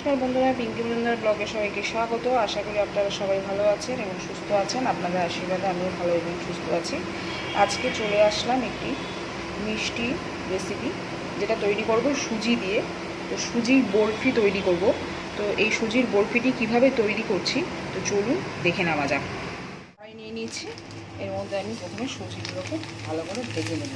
নমস্কার বন্ধুরা, পিঙ্কি বৃন্দার ব্লগে সবাইকে স্বাগত। আশা করি আপনারা সবাই ভালো আছেন এবং সুস্থ আছেন। আপনাদের আশীর্বাদে আমিও ভালো এবং সুস্থ আছি। আজকে চলে আসলাম একটি মিষ্টি রেসিপি, যেটা তৈরি করব সুজি দিয়ে। তো সুজির বরফি তৈরি করব। তো এই সুজির বরফিটি কিভাবে তৈরি করছি তো চলুন দেখে নেওয়া যাক। কড়াই নিয়ে নিয়েছি, এর মধ্যে আমি প্রথমে সুজিগুলোকে ভালো করে ভেজে নেব।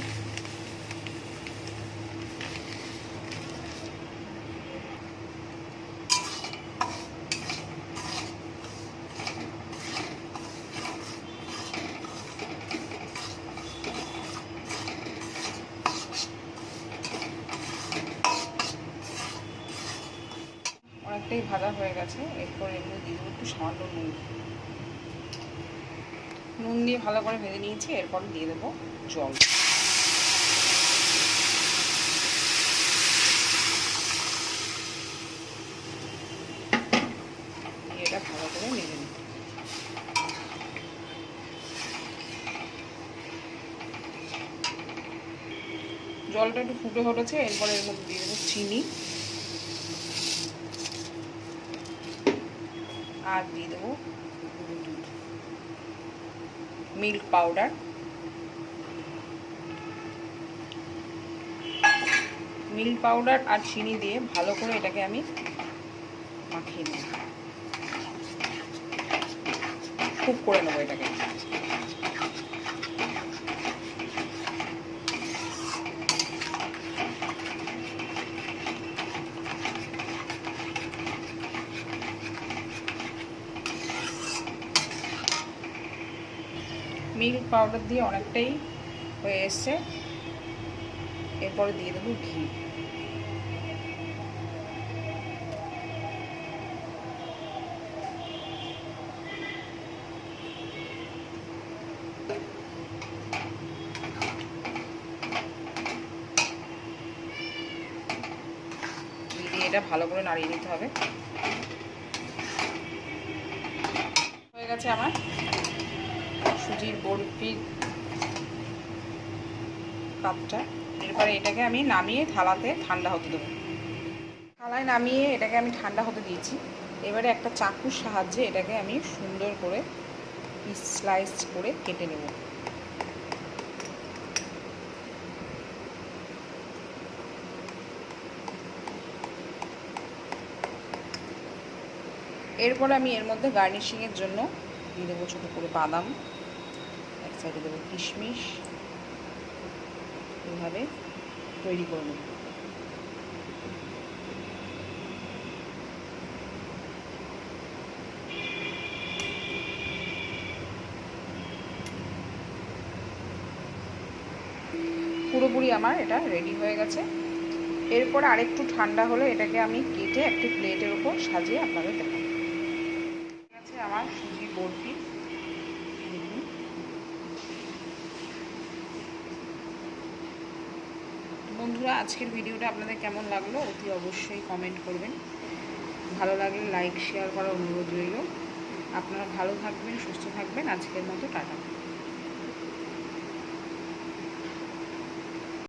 অনেকটাই ভাজা হয়ে গেছে। এরপর এর মধ্যে দিয়ে দেবো একটু সামান্য নুন দিয়ে ভালো করে ভেজে নিয়েছি। এরপর দিয়ে দেবো জল। এটা ভালো করে নেড়ে নিই। জলটা একটু ফুটে উঠেছে, এরপর এর মধ্যে দিয়ে দেবো চিনি আর দিয়ে দেবো মিল্ক পাউডার। মিল্ক পাউডার আর চিনি দিয়ে ভালো করে এটাকে আমি মাখিয়ে নেব, খুব করে নেবো এটাকে। মিল্ক পাউডার দিয়ে অনেকটাই হয়ে এসছে, এরপরে দিয়ে দেবো ঘি। দিয়ে এটা ভালো করে নাড়িয়ে নিতে হবে। হয়ে গেছে আমার সুজির বরফির কাপটা। এরপরে এটাকে আমি নামিয়ে থালাতে ঠান্ডা হতে দেবো। থালায় নামিয়ে এটাকে আমি ঠান্ডা হতে দিয়েছি। এবারে একটা চাকুর সাহায্যে এটাকে আমি সুন্দর করে স্লাইস করে কেটে নেব। এরপরে আমি এর মধ্যে গার্নিশিংয়ের জন্য দিয়ে দেবো ছোটো করে বাদাম, এক সাইডে দেবো কিশমিশ। এইভাবে তৈরি করে নেব। পুরোপুরি আমার এটা রেডি হয়ে গেছে। এরপর আরেকটু ঠান্ডা হলে এটাকে আমি কেটে একটি প্লেটের উপর সাজিয়ে আপনাদের দেখাবো। আছে আমার সুজি বরফি। দেখুন, বন্ধুরা, আজকের ভিডিওটা আপনাদের কেমন লাগলো অতি অবশ্যই কমেন্ট করবেন। ভালো লাগলে লাইক শেয়ার করার অনুরোধ রইল। আপনারা ভালো থাকবেন, সুস্থ থাকবেন। আজকের মতো টাটা।